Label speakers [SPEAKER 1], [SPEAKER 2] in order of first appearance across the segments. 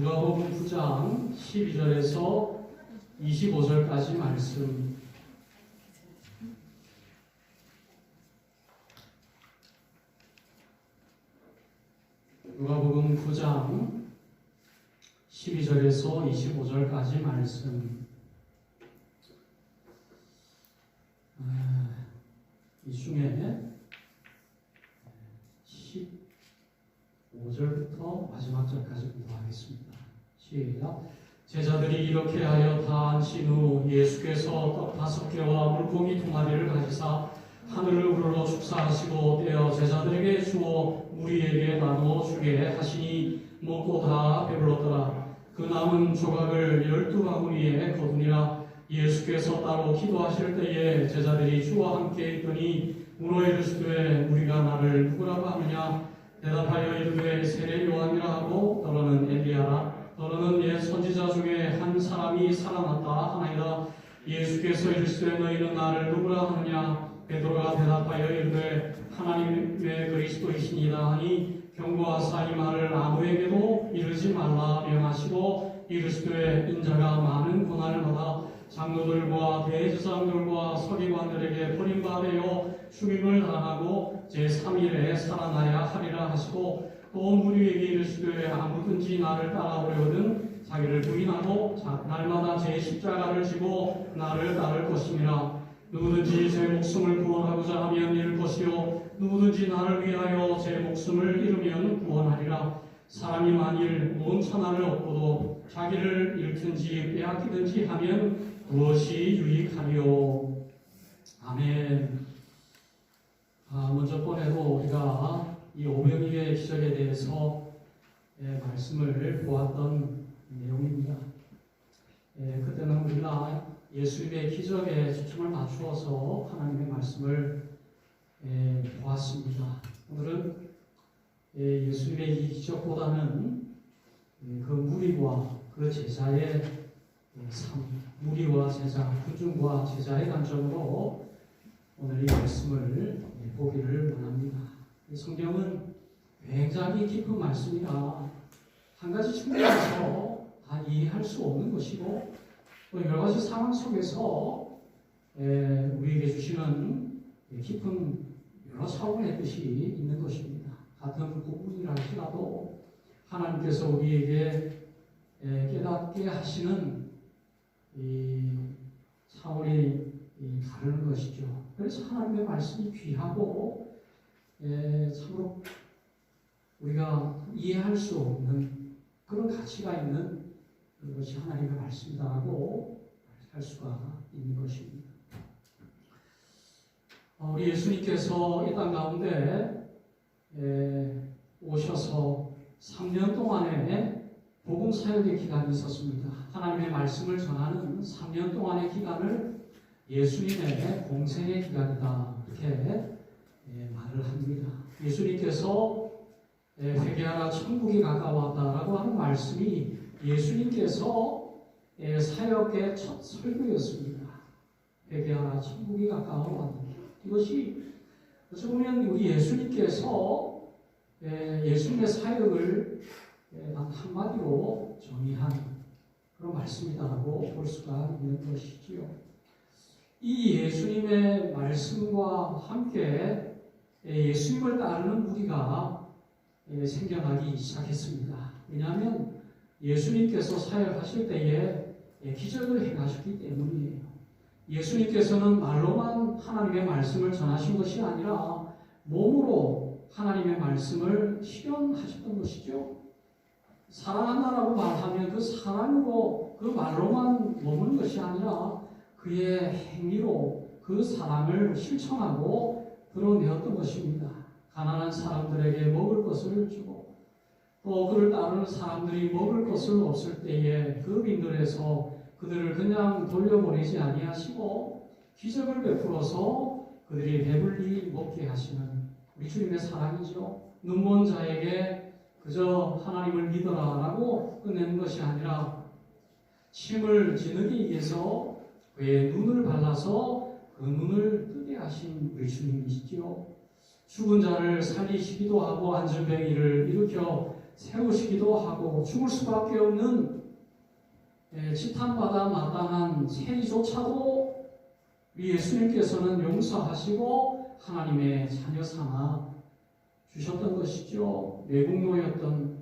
[SPEAKER 1] 누가복음 9장 12절에서 25절까지 말씀. 누가복음 9장 12절에서 25절까지 말씀. 이 중에 15절부터 마지막 절까지 공부하겠습니다. 시작. 제자들이 이렇게 하여 다 앉힌 후 예수께서 떡 5개와 물고기 2마리를 가지사 하늘을 우러러 축사하시고 떼어 제자들에게 주어 무리에게 나누어 주게 하시니 먹고 다 배불렀더라. 그 남은 조각을 12바구니에 거두니라. 예수께서 따로 기도하실 때에 제자들이 주와 함께 있더니 물어 이르시되 우리가 나를 누구라고 하느냐. 대답하여 이르되 세례 요한이라 하고 너로는 엘리야라. 너로는 옛 선지자 중에 한 사람이 살아났다 하나이다. 예수께서 이르시되 너희는 나를 누구라 하느냐. 베드로가 대답하여 이르되 하나님의 그리스도이시니이다 하니 경고하사 이 말을 아무에게도 이르지 말라 명하시고 이르시되 인자가 많은 고난을 받아 장로들과 대제사장들과 서기관들에게 버림받아 죽임을 당하고 제3일에 살아나야 하리라 하시고 또 무리에게 이르시되 아무든지 나를 따라오려거든 자기를 부인하고 날마다 제 십자가를 지고 나를 따를 것임이라. 누구든지 제 목숨을 구원하고자 하면 잃을 것이요 누구든지 나를 위하여 제 목숨을 잃으면 구원하리라. 사람이 만일 온 천하를 얻고도 자기를 잃든지 빼앗기든지 하면 무엇이 유익하리요. 아멘. 먼저 번에도 우리가 이 오병이의 기적에 대해서 말씀을 보았던 내용입니다. 그때는 우리가 예수님의 기적에 초점을 맞추어서 하나님의 말씀을 보았습니다. 오늘은 예수님의 이 기적보다는 그 무리와 그 제자의 삶, 무리와 제자, 군중과 제자의 관점으로 오늘 이 말씀을 보기를 원합니다. 성경은 굉장히 깊은 말씀이라 한 가지 측면에서 다 이해할 수 없는 것이고 또 여러 가지 상황 속에서 우리에게 주시는 깊은 여러 차원의 뜻이 있는 것입니다. 같은 부분이라 할지라도 하나님께서 우리에게 깨닫게 하시는 이 차원이 다른 것이죠. 그래서 하나님의 말씀이 귀하고 참으로 우리가 이해할 수 없는 그런 가치가 있는 것이 하나님의 말씀이다라고 할 수가 있는 것입니다. 우리 예수님께서 이 땅 가운데 오셔서 3년 동안의 복음 사역의 기간이 있었습니다. 하나님의 말씀을 전하는 3년 동안의 기간을 예수님의 공생의 기간이다 이렇게 말을 합니다. 예수님께서 회개하라 천국이 가까웠다라고 하는 말씀이 예수님께서 사역의 첫 설교였습니다. 회개하라 천국이 가까워왔다. 이것이 어찌 보면 우리 예수님께서 예수님의 사역을 한마디로 정의한 그런 말씀이다라고 볼 수가 있는 것이지요. 이 예수님의 말씀과 함께 예수님을 따르는 무리가 생겨나기 시작했습니다. 왜냐하면 예수님께서 사역하실 때에 기적을 행하셨기 때문이에요. 예수님께서는 말로만 하나님의 말씀을 전하신 것이 아니라 몸으로 하나님의 말씀을 실현하셨던 것이죠. 사랑한다라고 말하면 그 사랑으로 그 말로만 머무는 것이 아니라 그의 행위로 그 사랑을 실천하고 드러내었던 것입니다. 가난한 사람들에게 먹을 것을 주고 또 그를 따르는 사람들이 먹을 것을 없을 때에 그 빈들에서 그들을 그냥 돌려보내지 아니하시고 기적을 베풀어서 그들이 배불리 먹게 하시는 우리 주님의 사랑이죠. 눈먼 자에게 그저 하나님을 믿어라라고 끝내는 것이 아니라 침을 지누기 위해서 그의 눈을 발라서 그 눈을 뜨게 하신 우리 주님이시지요. 죽은 자를 살리시기도 하고 안전뱅이를 일으켜 세우시기도 하고 죽을 수밖에 없는 지탄받아 마땅한 세리조차도 우리 예수님께서는 용서하시고 하나님의 자녀 삼아 주셨던 것이죠. 외국노였던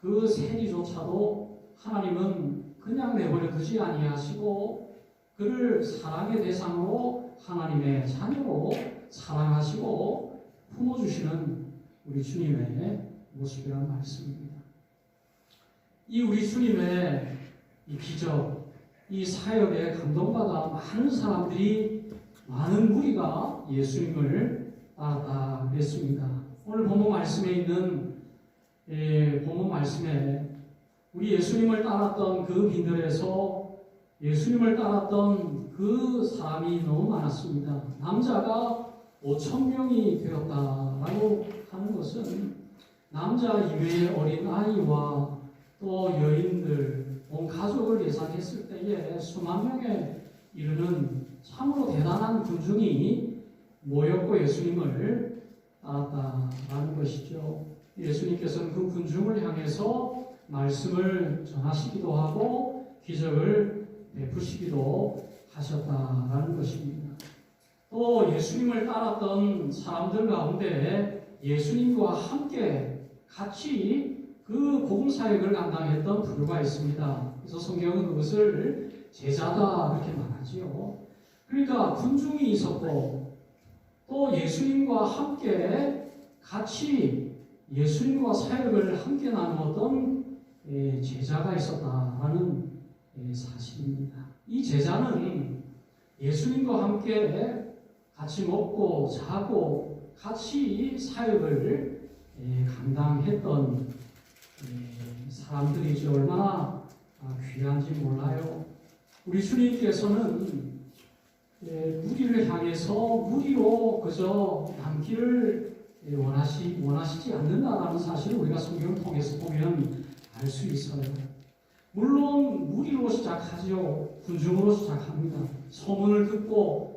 [SPEAKER 1] 그 세리조차도 하나님은 그냥 내버려 두지 아니하시고 그를 사랑의 대상으로 하나님의 자녀로 사랑하시고 품어주시는 우리 주님의 모습이란 말씀입니다. 이 우리 주님의 이 기적, 이 사역에 감동받아 많은 사람들이, 많은 무리가 예수님을 따랐다 그랬습니다. 오늘 본문 말씀에 있는 본문 말씀에 우리 예수님을 따랐던 그 빈들에서 예수님을 따랐던 그 사람이 너무 많았습니다. 남자가 5,000명이 되었다라고 하는 것은 남자 이외의 어린 아이와 또 여인들, 온 가족을 예상했을 때에 수만 명에 이르는 참으로 대단한 군중이 모였고 예수님을 따랐다라는 것이죠. 예수님께서는 그 군중을 향해서 말씀을 전하시기도 하고 기적을 베푸시기도 하셨다라는 것입니다. 또 예수님을 따랐던 사람들 가운데 예수님과 함께 같이 그 복음 사역을 감당했던 부류가 있습니다. 그래서 성경은 그것을 제자다 그렇게 말하지요. 그러니까 군중이 있었고 또 예수님과 함께 같이 예수님과 사역을 함께 나누었던 제자가 있었다라는 사실입니다. 이 제자는 예수님과 함께 같이 먹고 자고 같이 사역을 감당했던 사람들이죠. 얼마나 귀한지 몰라요. 우리 주님께서는 무리를 향해서 무리로 그저 남기를 원하시지 않는다라는 사실을 우리가 성경을 통해서 보면 알 수 있어요. 물론 무리로 시작하죠. 군중으로 시작합니다. 소문을 듣고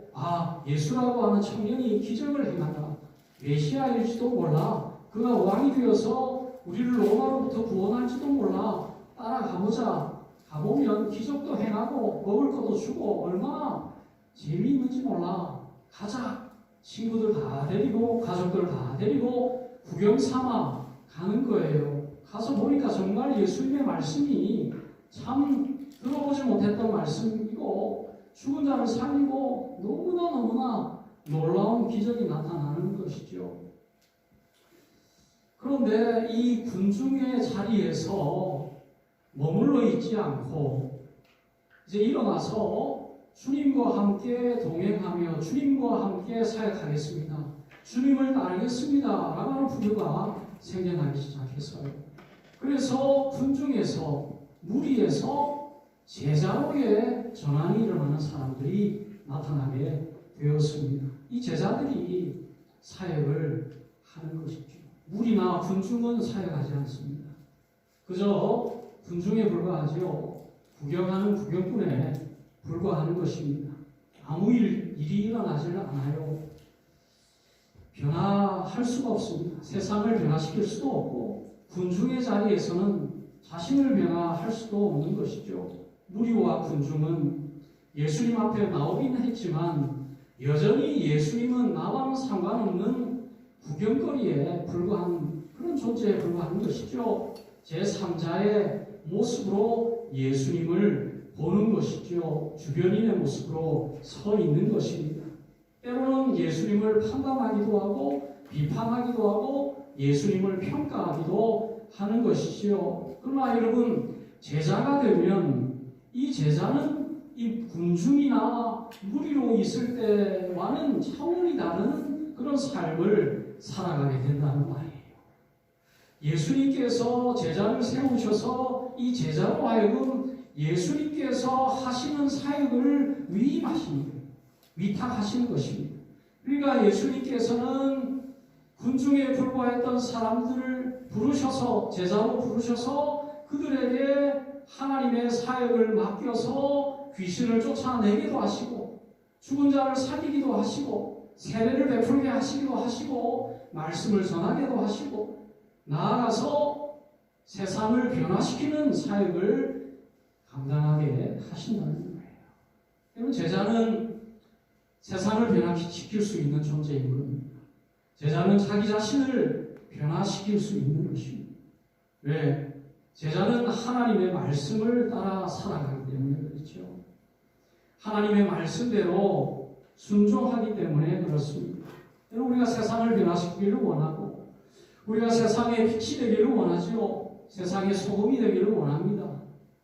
[SPEAKER 1] 예수라고 하는 청년이 기적을 행한다. 메시아일지도 몰라. 그가 왕이 되어서 우리를 로마로부터 구원할지도 몰라. 따라가보자. 가보면 기적도 행하고 먹을 것도 주고 얼마나 재미있는지 몰라. 가자. 친구들 다 데리고 가족들 다 데리고 구경 삼아 가는 거예요. 가서 보니까 정말 예수님의 말씀이 참 들어보지 못했던 말씀이고 죽은 자를 살리고 너무나 놀라운 기적이 나타나는 것이죠. 그런데 이 군중의 자리에서 머물러 있지 않고 이제 일어나서 주님과 함께 동행하며 주님과 함께 사역하겠습니다. 주님을 따르겠습니다. 라고 하는 부류가 생겨나기 시작했어요. 그래서 군중에서 무리에서 제자로의 전환이 일어나는 사람들이 나타나게 되었습니다. 이 제자들이 사역을 하는 것이죠. 무리나 군중은 사역하지 않습니다. 그저 군중에 불과하지요. 구경하는 구경꾼에 불과하는 것입니다. 아무 일이 일어나지는 않아요. 변화할 수가 없습니다. 세상을 변화시킬 수도 없고 군중의 자리에서는 자신을 변화할 수도 없는 것이죠. 무리와 군중은 예수님 앞에 나오기는 했지만 여전히 예수님은 나와는 상관없는 구경거리에 불과한 그런 존재에 불과한 것이죠. 제3자의 모습으로 예수님을 보는 것이죠. 주변인의 모습으로 서 있는 것입니다. 때로는 예수님을 판단하기도 하고 비판하기도 하고 예수님을 평가하기도 하는 것이지요. 그러나 여러분, 제자가 되면 이 제자는 이 군중이나 무리로 있을 때와는 차원이 다른 그런 삶을 살아가게 된다는 말이에요. 예수님께서 제자를 세우셔서 이 제자로 하여금 예수님께서 하시는 사역을 위임하시는 거예요. 위탁하시는 것입니다. 그러니까 예수님께서는 군중에 불과했던 사람들을 부르셔서 제자로 부르셔서 그들에게 하나님의 사역을 맡겨서 귀신을 쫓아내기도 하시고 죽은 자를 살리기도 하시고 세례를 베풀게 하시기도 하시고 말씀을 전하기도 하시고 나아가서 세상을 변화시키는 사역을 감당하게 하신다는 거예요. 여러분, 제자는 세상을 변화시킬 수 있는 존재인 겁니다. 제자는 자기 자신을 변화시킬 수 있는 것입니다. 왜? 제자는 하나님의 말씀을 따라 살아가기 때문에 그렇죠. 하나님의 말씀대로 순종하기 때문에 그렇습니다. 여러분, 우리가 세상을 변화시키기를 원하고 우리가 세상의 빛이 되기를 원하죠. 세상의 소금이 되기를 원합니다.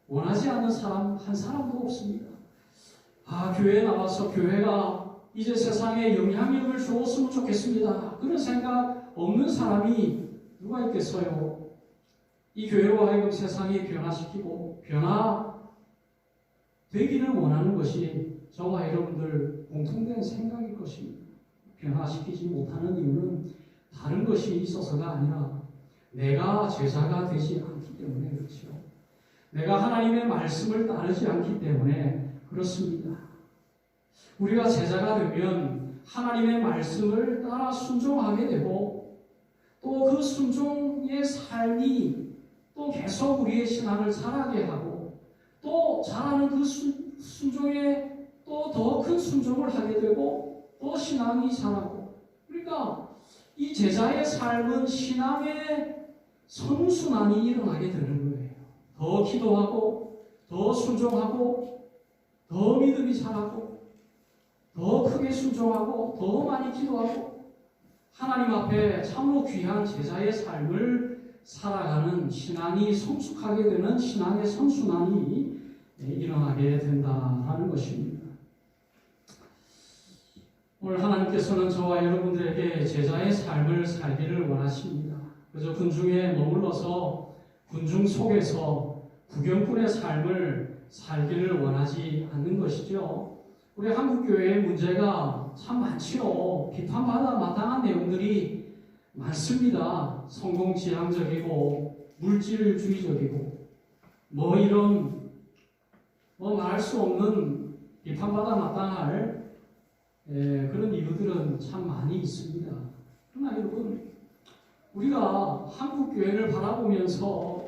[SPEAKER 1] 원하지 않는 사람 한 사람도 없습니다. 교회에 나와서 교회가 이제 세상에 영향력을 주었으면 좋겠습니다. 그런 생각 없는 사람이 누가 있겠어요? 이 교회로 하여금 세상이 변화시키고 변화되기를 원하는 것이 저와 여러분들 공통된 생각일 것입니다. 변화시키지 못하는 이유는 다른 것이 있어서가 아니라 내가 제자가 되지 않기 때문에 그렇죠. 내가 하나님의 말씀을 따르지 않기 때문에 그렇습니다. 우리가 제자가 되면 하나님의 말씀을 따라 순종하게 되고 또 그 순종의 삶이 또 계속 우리의 신앙을 자라게 하고 또 자라는 그 순종에 또 더 큰 순종을 하게 되고 또 신앙이 자라고, 그러니까 이 제자의 삶은 신앙의 선순환이 일어나게 되는 거예요. 더 기도하고 더 순종하고 더 믿음이 자라고 더 크게 순종하고 더 많이 기도하고 하나님 앞에 참으로 귀한 제자의 삶을 살아가는 신앙이 성숙하게 되는 신앙의 선순환이 일어나게 된다는 것입니다. 오늘 하나님께서는 저와 여러분들에게 제자의 삶을 살기를 원하십니다. 그저 군중에 머물러서 군중 속에서 구경꾼의 삶을 살기를 원하지 않는 것이죠. 우리 한국교회의 문제가 참 많지요. 비판받아 마땅한 내용들이 많습니다. 성공지향적이고 물질주의적이고 이런 말할 수 없는 비판받아 마땅할 그런 이유들은 참 많이 있습니다. 그러나 여러분, 우리가 한국교회를 바라보면서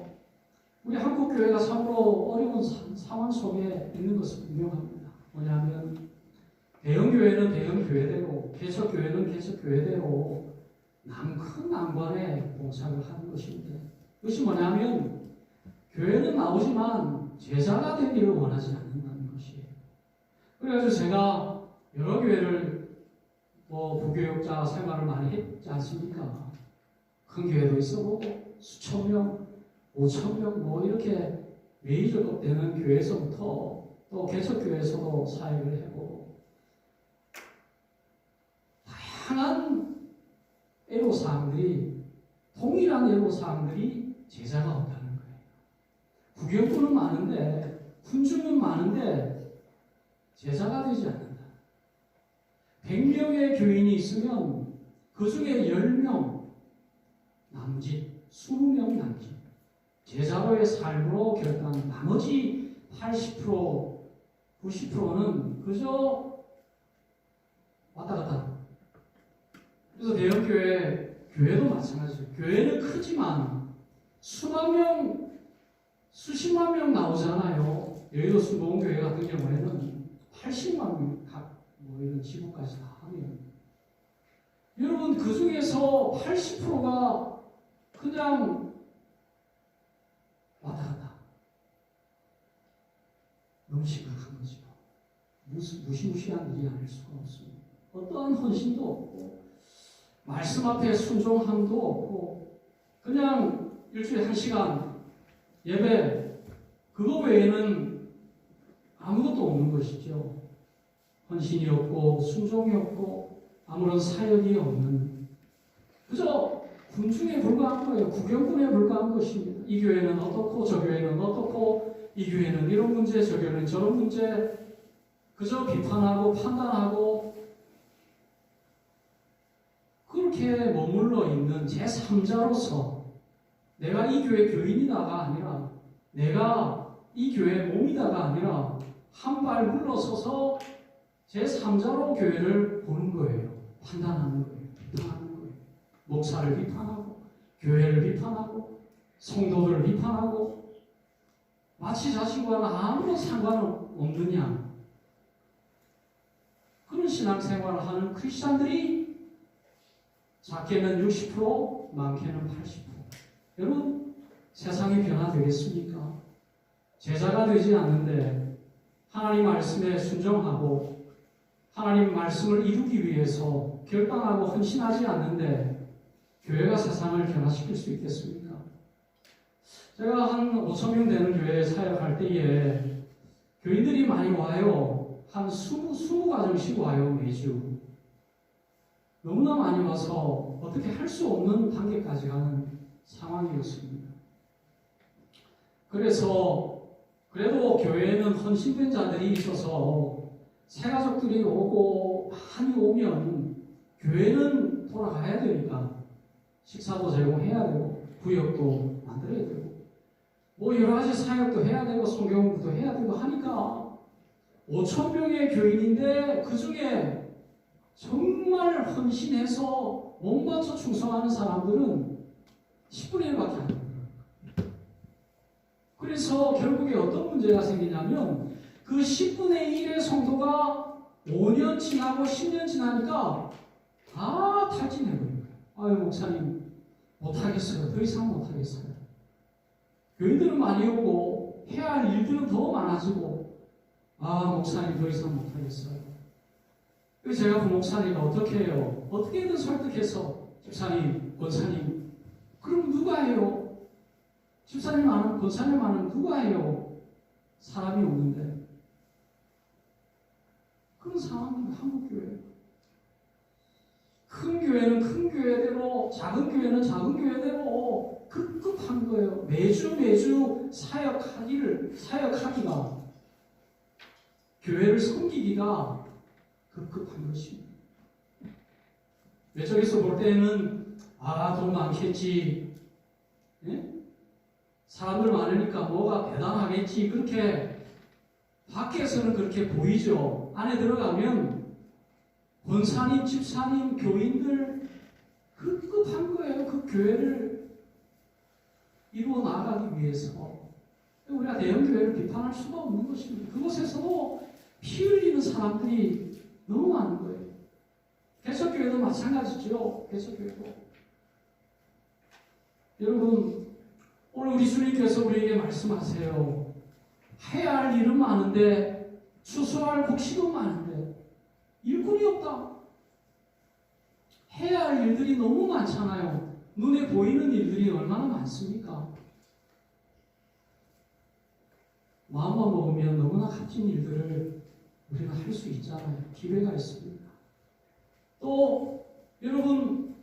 [SPEAKER 1] 우리 한국교회가 참으로 어려운 상황 속에 있는 것은 분명합니다. 뭐냐면 대형교회는 대형교회대로, 개척교회는 개척교회대로 큰 난관에 봉착을 하는 것인데, 그것이 뭐냐면 교회는 나오지만 제자가 되기를 원하지 않는다는 것이에요. 그래가지고 제가 여러 교회를 부교육자 생활을 많이 했지 않습니까? 큰 교회도 있어보고 수천 명, 5천 명 이렇게 메이저급 되는 교회에서부터 또 개척교회에서도 사역을 해보고 다양한 애로사항들이, 동일한 애로사항들이 제자가 없다는 거예요. 구경꾼은 많은데, 군중은 많은데 제자가 되지 않는다. 100명의 교인이 있으면 그 중에 10명 남짓, 20명 남짓 제자로의 삶으로 결단, 나머지 80%, 90%는 그저 왔다 갔다. 그래서 대형교회, 교회도 마찬가지예요. 교회는 크지만 수만 명, 수십만 명 나오잖아요. 여의도 순복음교회 같은 경우에는 80만 명 각 이런 지구까지 다 하면, 여러분, 그 중에서 80%가 그냥 왔다 갔다. 너무 심각한 거죠. 무시무시한 일이 아닐 수가 없습니다. 어떠한 헌신도 없고, 말씀 앞에 순종함도 없고, 그냥 일주일에 1시간 예배, 그거 외에는 아무것도 없는 것이죠. 헌신이 없고, 순종이 없고, 아무런 사역이 없는, 그저 군중에 불과한 거예요. 구경꾼에 불과한 것입니다. 이 교회는 어떻고, 저 교회는 어떻고, 이 교회는 이런 문제, 저 교회는 저런 문제, 그저 비판하고 판단하고 그렇게 머물러 있는 제3자로서 내가 이 교회 교인이다가 아니라, 내가 이 교회 몸이다가 아니라 한 발 물러서서 제3자로 교회를 보는 거예요. 판단하는 거예요. 비판하는 거예요. 목사를 비판하고 교회를 비판하고 성도들을 비판하고 마치 자신과는 아무런 상관없느냐 그런 신앙생활을 하는 크리스찬들이 작게는 60% 많게는 80%. 여러분 세상이 변화되겠습니까? 제자가 되지 않는데 하나님 말씀에 순종하고 하나님 말씀을 이루기 위해서 결단하고 헌신하지 않는데 교회가 세상을 변화시킬 수 있겠습니까? 제가 한 5,000명 되는 교회에 사역할 때에 교인들이 많이 와요. 한 20가정씩 와요, 매주. 너무나 많이 와서 어떻게 할 수 없는 단계까지 가는 상황이었습니다. 그래도 교회에는 헌신된 자들이 있어서 새가족들이 오고 많이 오면 교회는 돌아가야 되니까 식사도 제공해야 되고 구역도 만들어야 되고 뭐 여러 가지 사역도 해야 되고 성경공부도 해야 되고 하니까 5,000명의 교인인데 그 중에 정말 헌신해서 몸바쳐 충성하는 사람들은 10분의 1밖에 안 돼요. 그래서 결국에 어떤 문제가 생기냐면 그 10분의 1의 성도가 5년 지나고 10년 지나니까 다 탈진해버려요. 아유 목사님 못하겠어요. 더 이상 못하겠어요. 교인들은 많이 오고 해야 할 일들은 더 많아지고 목사님 더 이상 못하겠어요. 그래서 제가 그 목사님을 어떻게 해요? 어떻게든 설득해서 집사님, 권사님 그럼 누가 해요? 집사님 아는 권사님 아는 누가 해요? 사람이 없는데 그런 상황이 한국교회예요. 큰 교회는 큰 교회대로 작은 교회는 작은 교회대로 급급한 거예요. 매주 사역하기가 교회를 섬기기가 급급한 것입니다. 외적에서 볼 때는 돈 많겠지, 예? 사람들 많으니까 뭐가 대단하겠지 그렇게 밖에서는 그렇게 보이죠. 안에 들어가면 권사님, 집사님, 교인들 급급한 거예요. 그 교회를 이루어 나가기 위해서. 우리가 대형교회를 비판할 수가 없는 것입니다. 그곳에서도 피 흘리는 사람들이 너무 많은 거예요. 개척교회도 마찬가지죠. 개척교회도. 여러분 오늘 우리 주님께서 우리에게 말씀하세요. 해야 할 일은 많은데 추수할 곡식은 많은데 일꾼이 없다. 해야 할 일들이 너무 많잖아요. 눈에 보이는 일들이 얼마나 많습니까? 마음만 먹으면 너무나 값진 일들을 우리가 할 수 있잖아요. 기회가 있습니다. 또 여러분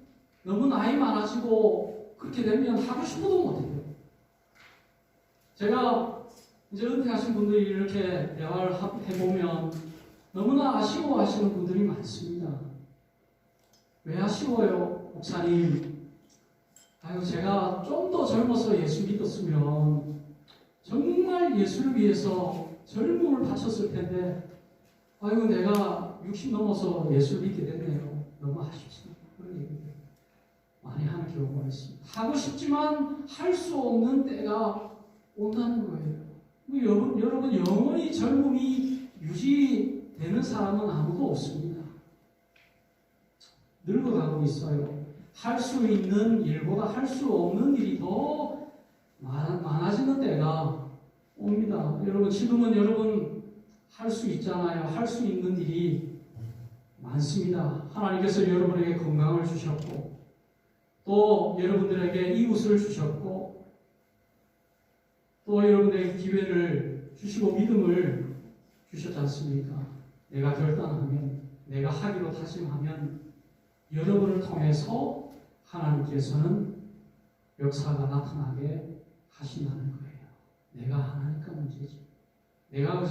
[SPEAKER 1] 너무 나이 많아지고 그렇게 되면 하고 싶어도 못해요. 제가 이제 은퇴하신 분들이 이렇게 대화를 해보면 너무나 아쉬워하시는 분들이 많습니다. 왜 아쉬워요? 목사님, 제가 좀 더 젊어서 예수 믿었으면 정말 예수를 위해서 젊음을 바쳤을 텐데 내가 60 넘어서 예수를 믿게 됐네요. 너무 아쉽습니다. 그런 얘기를 많이 하는 경우가 있습니다. 하고 싶지만 할 수 없는 때가 온다는 거예요. 여러분 영원히 젊음이 유지되는 사람은 아무도 없습니다. 늙어가고 있어요. 할 수 있는 일보다 할 수 없는 일이 더 많아지는 때가 옵니다. 여러분 지금은 여러분 할 수 있잖아요. 할 수 있는 일이 많습니다. 하나님께서 여러분에게 건강을 주셨고 또 여러분들에게 이웃을 주셨고 또 여러분에게 기회를 주시고 믿음을 주셨지 않습니까? 내가 결단하면 내가 하기로 다짐하면 여러분을 통해서 하나님께서는 역사가 나타나게 하신다는 거예요. 내가 하나니까 문제지. 내가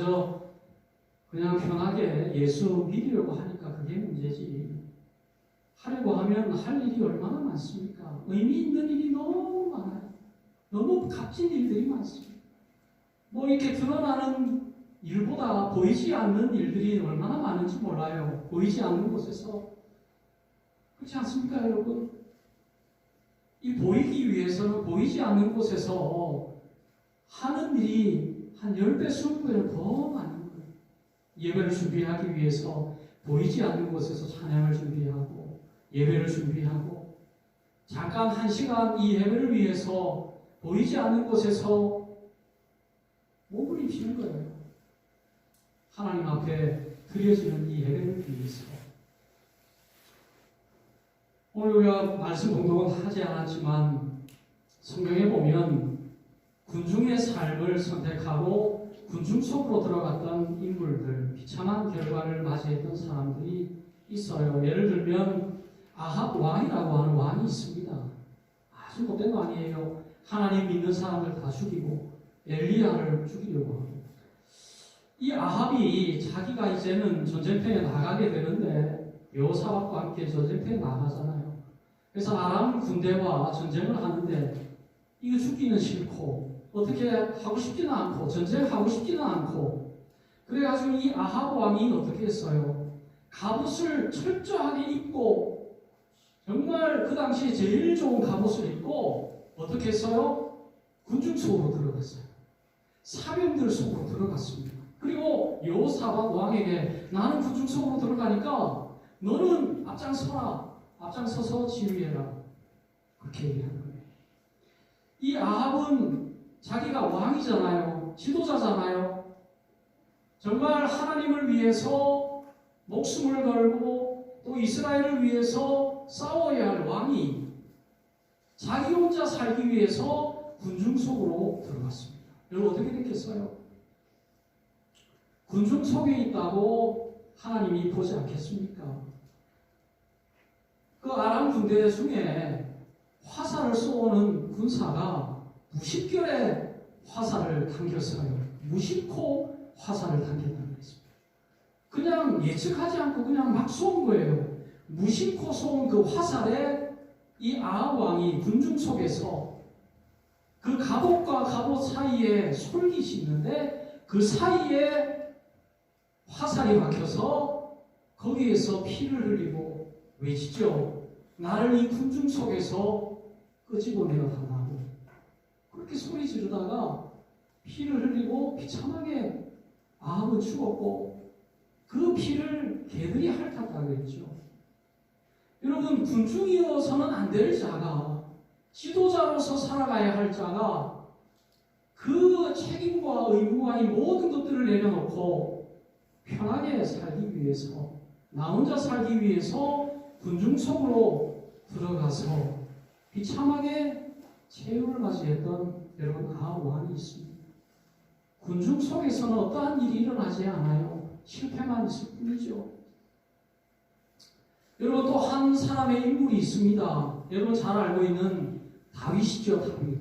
[SPEAKER 1] 그냥 편하게 예수 믿으려고 하니까 그게 문제지. 하려고 하면 할 일이 얼마나 많습니까? 의미 있는 일이 너무 많아요. 너무 값진 일들이 많습니다. 이렇게 드러나는 일보다 보이지 않는 일들이 얼마나 많은지 몰라요. 보이지 않는 곳에서 그렇지 않습니까, 여러분? 이 보이기 위해서는 보이지 않는 곳에서 하는 일이 한 10배, 20배는 더 많은 거예요. 예배를 준비하기 위해서 보이지 않는 곳에서 찬양을 준비하고 예배를 준비하고 잠깐 1시간 이 예배를 위해서 보이지 않는 곳에서 몸을 입히는 거예요. 하나님 앞에 드려지는 이 예배를 위해서. 오늘 우리가 말씀 공동은 하지 않았지만 성경에 보면 군중의 삶을 선택하고 군중 속으로 들어갔던 인물들, 비참한 결과를 맞이했던 사람들이 있어요. 예를 들면 아합 왕이라고 하는 왕이 있습니다. 아주 못된 왕이에요. 하나님 믿는 사람을 다 죽이고 엘리야를 죽이려고 하고. 이 아합이 자기가 이제는 전쟁터에 나가게 되는데 여호사밧과 함께 전쟁터에 나가잖아요. 그래서 아람 군대와 전쟁을 하는데 이거 죽기는 싫고 어떻게 하고 싶지는 않고 전쟁하고 싶지는 않고 그래가지고 이 아합 왕이 어떻게 했어요? 갑옷을 철저하게 입고 정말 그 당시에 제일 좋은 갑옷을 입고 어떻게 했어요? 군중 속으로 들어갔어요. 사병들 속으로 들어갔습니다. 그리고 여호사밧 왕에게 나는 군중 속으로 들어가니까 너는 앞장서라. 앞장서서 지휘해라. 그렇게 얘기하는 거예요. 이 아합은 자기가 왕이잖아요. 지도자잖아요. 정말 하나님을 위해서 목숨을 걸고 또 이스라엘을 위해서 싸워야 할 왕이 자기 혼자 살기 위해서 군중 속으로 들어갔습니다. 여러분 어떻게 됐겠어요? 군중 속에 있다고 하나님이 보지 않겠습니까? 그 아람 군대 중에 화살을 쏘는 군사가 무심결에 화살을 당겼어요. 무심코 화살을 당겼다는 것입니다. 그냥 예측하지 않고 그냥 막 쏜 거예요. 무심코 쏜 그 화살에 이 아합 왕이 군중 속에서 그 갑옷과 갑옷 사이에 솔깃이 있는데 그 사이에 화살이 박혀서 거기에서 피를 흘리고 외치죠. 나를 이 군중 속에서 끄집어내어 달라고. 그렇게 소리 지르다가 피를 흘리고 비참하게 아합은 죽었고 그 피를 개들이 핥았다고 했죠. 여러분 군중이어서는 안 될 자가 지도자로서 살아가야 할 자가 그 책임과 의무와 이 모든 것들을 내려놓고 편하게 살기 위해서 나 혼자 살기 위해서 군중 속으로 들어가서 비참하게 최후를 맞이했던 여러분 아합 왕이 있습니다. 군중 속에서는 어떠한 일이 일어나지 않아요. 실패만 있을 뿐이죠. 여러분 또 한 사람의 인물이 있습니다. 여러분 잘 알고 있는 다윗이죠. 다윗.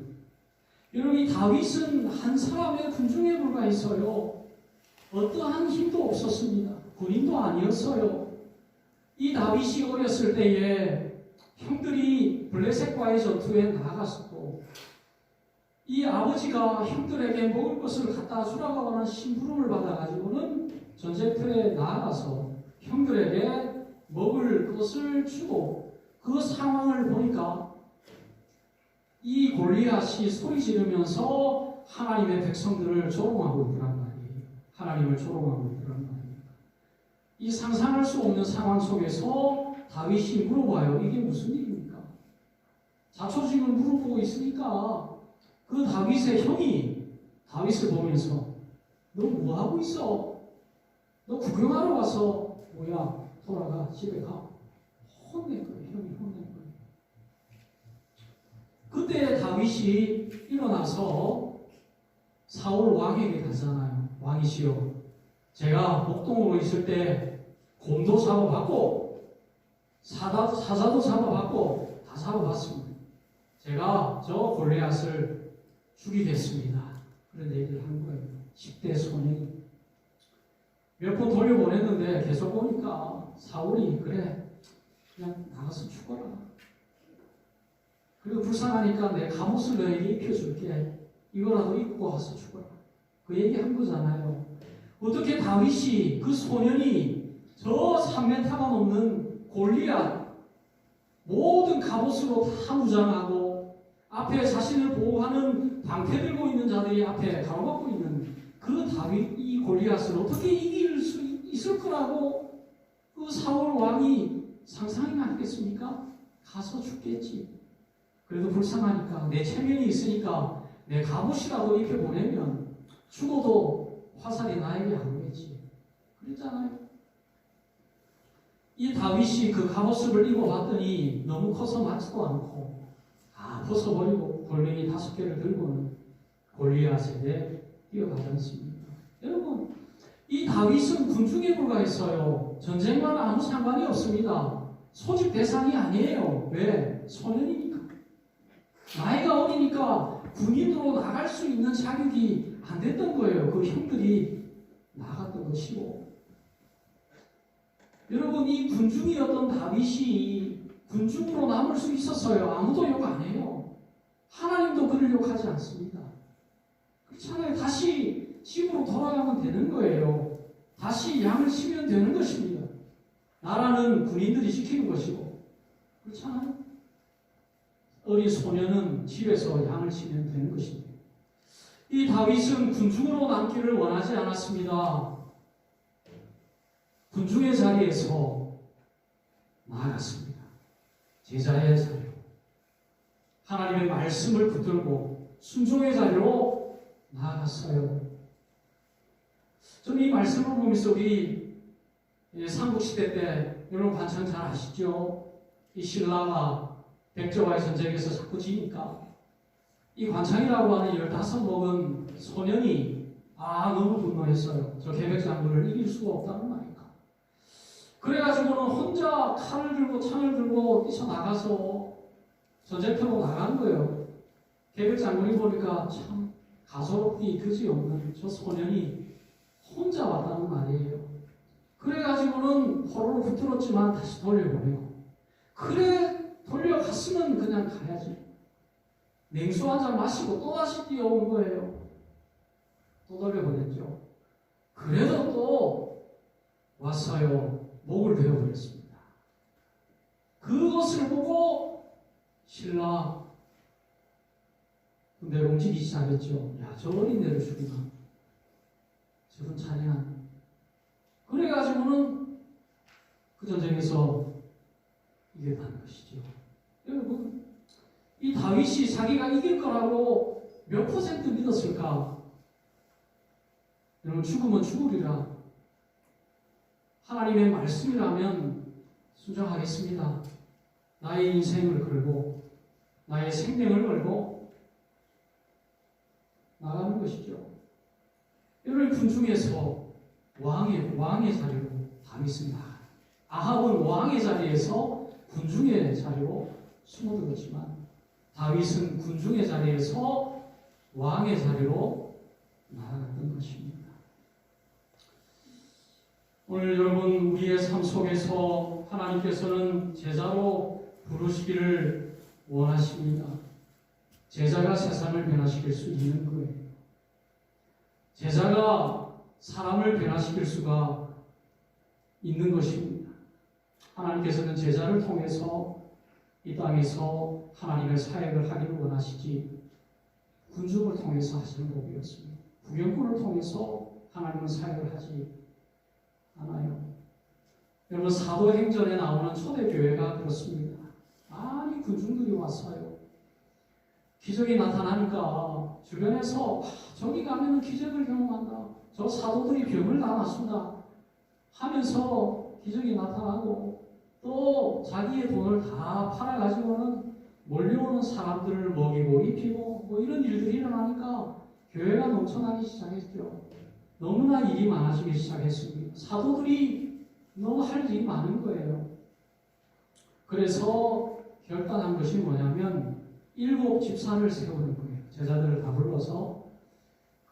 [SPEAKER 1] 여러분 이 다윗은 한 사람의 군중에 불과했어요. 어떠한 힘도 없었습니다. 군인도 아니었어요. 이 다윗이 어렸을 때에 형들이 블레셋과의 전투에 나갔었고 이 아버지가 형들에게 먹을 것을 갖다 주라고 하는 심부름을 받아가지고는 전쟁터에 나가서 형들에게 먹을 것을 주고 그 상황을 보니까 이 골리앗이 소리 지르면서 하나님의 백성들을 조롱하고 있더란 말이에요. 하나님을 조롱하고 있더란 말이에요. 이 상상할 수 없는 상황 속에서 다윗이 물어봐요. 이게 무슨 일입니까? 자초지종을 물어보고 있으니까 그 다윗의 형이 다윗을 보면서 너 뭐하고 있어? 너 구경하러 와서 뭐야? 돌아가 집에 가. 혼낸 거예요. 형이 혼낸 거예요. 그때 다윗이 일어나서 사울 왕에게 가잖아요. 왕이시여 제가 목동으로 있을 때 곰도 잡아봤고 사자도 잡아봤고 다 잡아봤습니다. 제가 저 골리앗을 죽이겠습니다. 그런 얘기를 한 거예요. 10대 소년이. 몇 번 돌려보냈는데 계속 보니까 사울이 그래 그냥 나가서 죽어라. 그리고 불쌍하니까 내 갑옷을 너에게 입혀줄게. 이거라도 입고 와서 죽어라. 그 얘기 한 거잖아요. 어떻게 다윗이 그 소년이 저 3m가 넘는 골리앗 모든 갑옷으로 다 무장하고 앞에 자신을 보호하는 방패 들고 있는 자들이 앞에 가로막고 있는 그 다윗 이 골리앗을 어떻게 이길 수 있을 거라고 그 사울 왕이 상상이나 했겠습니까? 가서 죽겠지. 그래도 불쌍하니까 내 체면이 있으니까 내 갑옷이라도 입혀 보내면 죽어도 화살이 나에게 안 오겠지. 그랬잖아요. 이 다윗이 그 갑옷을 입어봤더니 너무 커서 맞지도 않고 벗어버리고 돌멩이 5개를 들고는 골리앗에게 뛰어가지 않습니다. 여러분, 이 다윗은 군중에 불과했어요. 전쟁과는 아무 상관이 없습니다. 소집 대상이 아니에요. 왜? 소년이니까. 나이가 어리니까 군인으로 나갈 수 있는 자격이 안 됐던 거예요. 그 형들이 나갔던 것이고. 여러분, 이 군중이었던 다윗이 군중으로 남을 수 있었어요. 아무도 욕 안 해요. 하나님도 그를 욕하지 않습니다. 그렇잖아요. 다시 집으로 돌아가면 되는 거예요. 다시 양을 치면 되는 것입니다. 나라는 군인들이 지키는 것이고. 그렇잖아요. 어린 소년은 집에서 양을 치면 되는 것입니다. 이 다윗은 군중으로 남기를 원하지 않았습니다. 군중의 자리에서 나아갔습니다. 제자의 자리로. 하나님의 말씀을 붙들고 순종의 자리로 나아갔어요. 저는 이 말씀을 보면서 우리 삼국시대 때 여러분 관청 잘 아시죠? 이 신라가 백제와의 전쟁에서 자꾸 지니까 이 관창이라고 하는 15먹은 소년이 너무 분노했어요. 저 계백장군을 이길 수가 없다는 말이니까. 그래가지고는 혼자 칼을 들고 창을 들고 뛰쳐나가서 전쟁터로 나간 거예요. 계백장군이 보니까 참 가소롭기 그지없는 저 소년이 혼자 왔다는 말이에요. 그래가지고는 호로로 붙들었지만 다시 돌려보내고, 그래 돌려갔으면 그냥 가야지. 냉수 한잔 마시고 또다시 뛰어온 거예요. 또 돌려보냈죠. 그래도 또 왔어요. 목을 베어버렸습니다. 그것을 보고 신라 군대를 움직이기 시작했죠. 야, 저 어린애를 죽이나. 저런 잔인한. 그래가지고는 그 전쟁에서 이겼다는 것이죠. 여러분, 이 다윗이 자기가 이길 거라고 몇 % 믿었을까? 여러분, 죽으면 죽으리라. 하나님의 말씀이라면 순종하겠습니다. 나의 인생을 걸고 나의 생명을 걸고 나가는 것이죠. 여러분, 군중에서 왕의 자리로 다윗은 나가요. 아합은 왕의 자리에서 군중의 자리로 숨어들었지만 다윗은 군중의 자리에서 왕의 자리로 나아갔던 것입니다. 오늘 여러분, 우리의 삶 속에서 하나님께서는 제자로 부르시기를 원하십니다. 제자가 세상을 변화시킬 수 있는 거예요. 제자가 사람을 변화시킬 수가 있는 것입니다. 하나님께서는 제자를 통해서 이 땅에서 하나님의 사역을 하기를 원하시지 군중을 통해서 하시는 법이었습니다. 부경꾼을 통해서 하나님은 사역을 하지 않아요. 여러분, 사도행전에 나오는 초대교회가 그렇습니다. 많이 군중들이 왔어요. 기적이 나타나니까 주변에서 저기 가면 기적을 경험한다. 저 사도들이 병을 다 낫습니다 하면서 기적이 나타나고, 또 자기의 돈을 다 팔아가지고는 몰려오는 사람들을 먹이고 입히고 뭐 이런 일들이 일어나니까 교회가 넘쳐나기 시작했죠. 너무나 일이 많아지기 시작했습니다. 사도들이 너무 할 일이 많은 거예요. 그래서 결단한 것이 뭐냐면 7 집사를 세우는 거예요. 제자들을 다 불러서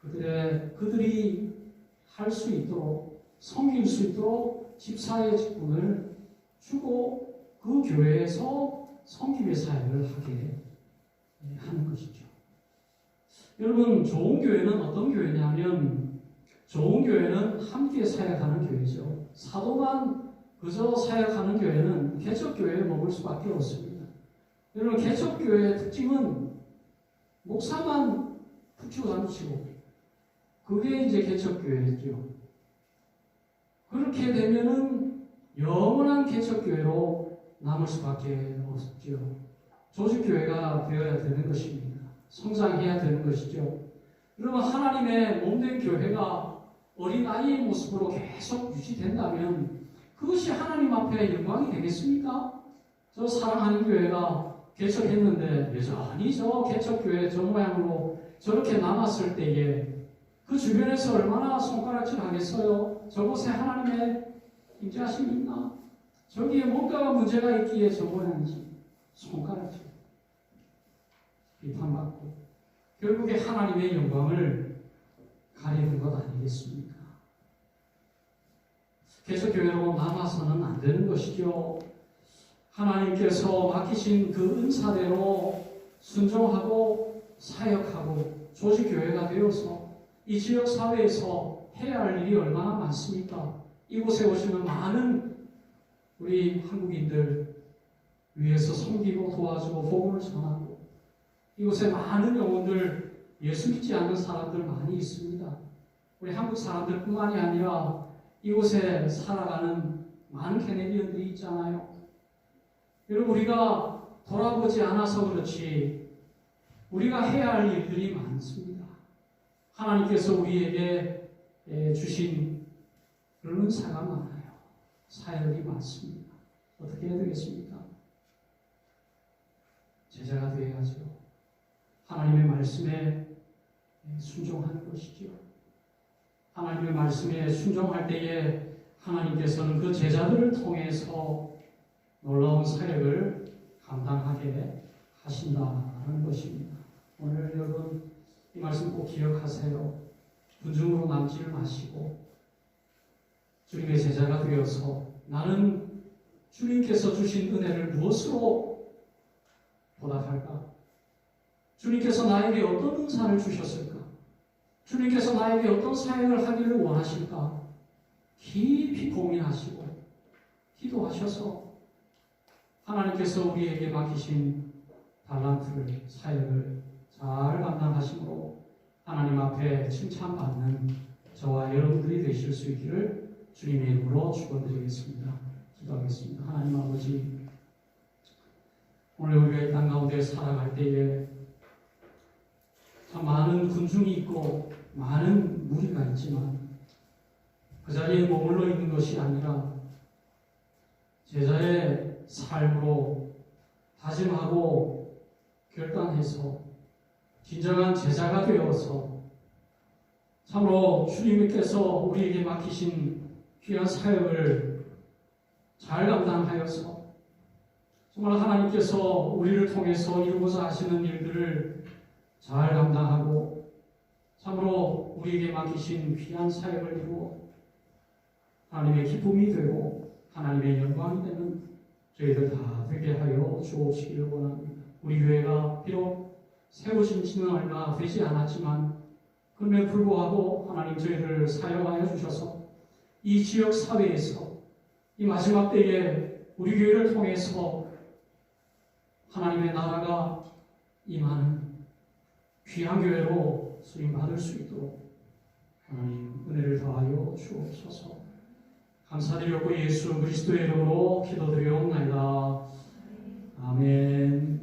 [SPEAKER 1] 그들이 할 수 있도록, 섬길 수 있도록 집사의 직분을 주고 그 교회에서 섬김의 사역을 하게 하는 것이죠. 여러분, 좋은 교회는 어떤 교회냐면, 좋은 교회는 함께 사역하는 교회죠. 사도만 그저 사역하는 교회는 개척교회에 머물 수밖에 없습니다. 여러분, 개척교회의 특징은 목사만 붙이고 다니시고, 그게 이제 개척교회죠. 그렇게 되면은 영원한 개척교회로 남을 수밖에 없죠. 조직교회가 되어야 되는 것입니다. 성장해야 되는 것이죠. 여러분, 하나님의 몸된 교회가 어린아이의 모습으로 계속 유지된다면 그것이 하나님 앞에 영광이 되겠습니까? 저 사랑하는 교회가 개척했는데 여전히 저 개척교회 저 모양으로 저렇게 남았을 때에 그 주변에서 얼마나 손가락질 하겠어요? 저곳에 하나님의 임재하심이 있나? 저기에 뭔가가 문제가 있기에 저 모양이지. 손가락질. 비판받고 결국에 하나님의 영광을 가리는 것 아니겠습니까? 개척교회로 남아서는 안 되는 것이죠. 하나님께서 맡기신 그 은사대로 순종하고 사역하고 조직교회가 되어서 이 지역사회에서 해야 할 일이 얼마나 많습니까? 이곳에 오시는 많은 우리 한국인들 위해서 섬기고 도와주고 복음을 전하고 이곳에 많은 영혼들 예수 믿지 않는 사람들 많이 있습니다. 우리 한국 사람들뿐만이 아니라 이곳에 살아가는 많은 캐네디언들이 있잖아요. 여러분, 우리가 돌아보지 않아서 그렇지 우리가 해야 할 일들이 많습니다. 하나님께서 우리에게 주신 그런 은사가 많아요. 사역이 많습니다. 어떻게 해야 되겠습니까? 제자가 되어야죠. 하나님의 말씀에 순종하는 것이죠. 하나님의 말씀에 순종할 때에 하나님께서는 그 제자들을 통해서 놀라운 사역을 감당하게 하신다는 것입니다. 오늘 여러분 이 말씀 꼭 기억하세요. 군중으로 남지를 마시고 주님의 제자가 되어서 나는 주님께서 주신 은혜를 무엇으로 보답할까? 주님께서 나에게 어떤 은사를 주셨을까? 주님께서 나에게 어떤 사역을 하기를 원하실까? 깊이 고민하시고 기도하셔서 하나님께서 우리에게 맡기신 달란트를, 사역을 잘 감당하심으로 하나님 앞에 칭찬받는 저와 여러분들이 되실 수 있기를 주님의 이름으로 축원드리겠습니다. 기도하겠습니다. 하나님 아버지, 오늘 우리가 이 땅 가운데 살아갈 때에 참 많은 군중이 있고 많은 무리가 있지만 그 자리에 머물러 있는 것이 아니라 제자의 삶으로 다짐하고 결단해서 진정한 제자가 되어서 참으로 주님께서 우리에게 맡기신 귀한 사역을 잘 감당하여서 정말 하나님께서 우리를 통해서 이루고자 하시는 일들을 잘 감당하고 참으로 우리에게 맡기신 귀한 사역을 이루어 하나님의 기쁨이 되고 하나님의 영광이 되는 저희들 다 되게 하여 주옵시기를 원합니다. 우리 교회가 비록 세우신 지는 얼마 되지 않았지만 그럼에도 불구하고 하나님 저희들을 사용하여 주셔서 이 지역 사회에서 이 마지막 때에 우리 교회를 통해서 하나님의 나라가 임하는 귀한 교회로 쓰임받을 수 있도록 하나님 은혜를 더하여 주옵소서. 감사드렸고 예수 그리스도의 이름으로 기도드리옵나이다. 아멘.